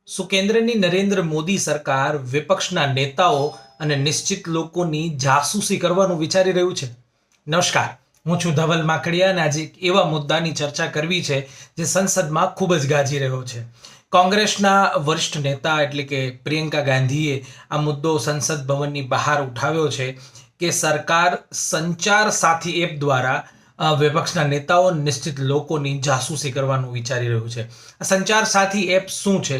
શું કેન્દ્રની નરેન્દ્ર મોદી સરકાર વિપક્ષના નેતાઓ અને નિશ્ચિત લોકોની જાસૂસી કરવાનું વિચારી રહ્યું છે? નમસ્કાર, હું છું ધવલ માખડિયા અને આજે એક એવા મુદ્દાની ચર્ચા કરવી છે જે સંસદમાં ખૂબ જ ગાજી રહ્યો છે. કોંગ્રેસના વરિષ્ઠ નેતા એટલે કે પ્રિયંકા ગાંધીએ આ મુદ્દો સંસદ ભવનની બહાર ઉઠાવ્યો છે કે સરકાર સંચાર સાથી એપ દ્વારા વિપક્ષના નેતાઓ નિશ્ચિત લોકોની જાસૂસી કરવાનું વિચારી રહ્યું છે. આ સંચાર સાથી એપ શું છે?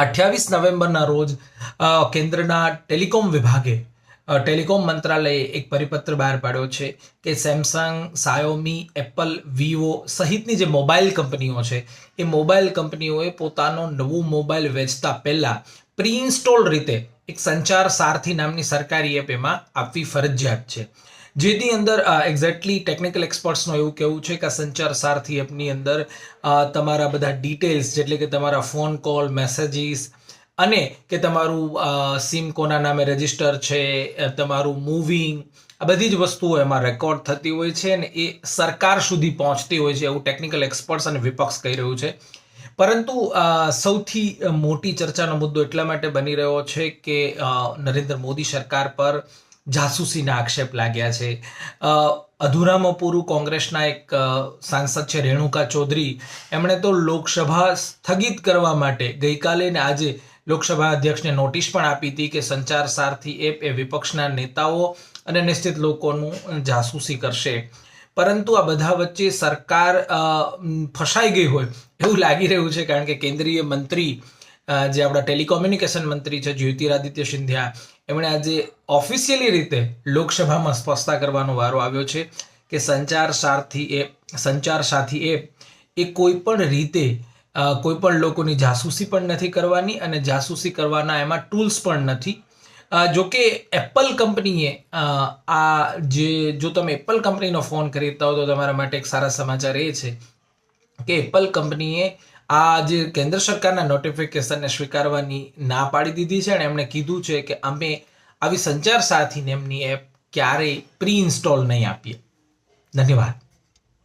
28 નવેમ્બરના રોજ કેન્દ્રના ટેલિકોમ વિભાગે ટેલિકોમ મંત્રાલયે એક પરિપત્ર બહાર પાડ્યો છે કે સેમસંગ, સાયોમી, એપલ, વિવો સહિતની જે મોબાઈલ કંપનીઓ છે એ મોબાઈલ કંપનીઓએ પોતાનો નવો મોબાઈલ વેચતા પહેલા પ્રી ઇન્સ્ટોલ રીતે એક સંચાર સારથી નામની સરકારી એપ એમાં આપવી ફરજિયાત છે. જેની અંદર એક્ઝેક્ટલી ટેકનિકલ એક્સપર્ટ્સનું એવું કહેવું છે કે આ સંચાર સારથી એપની અંદર તમારા બધા ડિટેલ્સ એટલે કે તમારા ફોન કોલ, મેસેજીસ અને કે તમારું સિમ કોના નામે રજિસ્ટર છે, તમારું મૂવિંગ, આ બધી જ વસ્તુઓ એમાં રેકોર્ડ થતી હોય છે અને એ સરકાર સુધી પહોંચતી હોય છે એવું ટેકનિકલ એક્સપર્ટ્સ અને વિપક્ષ કહી રહ્યું છે. પરંતુ સૌથી મોટી ચર્ચાનો મુદ્દો એટલા માટે બની રહ્યો છે કે નરેન્દ્ર મોદી સરકાર પર જાસૂસીના આક્ષેપ લાગ્યા છે. અધૂરામાં પૂરું કોંગ્રેસના એક સાંસદ છે રેણુકા ચૌધરી, એમણે તો લોકસભા સ્થગિત કરવા માટે ગઈકાલે ને આજે લોકસભા અધ્યક્ષને નોટિસ પણ આપી હતી કે સંચાર સારથી એપ એ વિપક્ષના નેતાઓ અને નિશ્ચિત લોકોનું જાસૂસી કરશે. પરંતુ આ બધા વચ્ચે સરકાર ફસાઈ ગઈ હોય એવું લાગી રહ્યું છે, કારણ કે કેન્દ્રીય મંત્રી જે આપણા ટેલિકોમ્યુનિકેશન મંત્રી છે જ્યોતિરાદિત્ય સિંધિયા, એમણે આજે ઓફિશિયલી રીતે લોકસભામાં સ્પષ્ટતા કરવાનો વારો આવ્યો છે કે સંચાર સાથી એપ એ કોઈ પણ રીતે કોઈ પણ લોકોની જાસૂસી પણ નથી કરવાની અને જાસૂસી કરવાના એમાં ટૂલ્સ પણ નથી. જોકે એપલ કંપનીએ જો તમે એપલ કંપનીનો ફોન ખરીદતા હો તો તમારા માટે એક સારા સમાચાર એ છે કે એપલ કંપનીએ આ જે કેન્દ્ર સરકારના નોટિફિકેશનને સ્વીકારવાની ના પાડી દીધી છે અને એમણે કીધું છે કે અમે આવી સંચાર સાથી નામની એપ ક્યારેય પ્રી ઇન્સ્ટોલ નહીં આપીએ. ધન્યવાદ.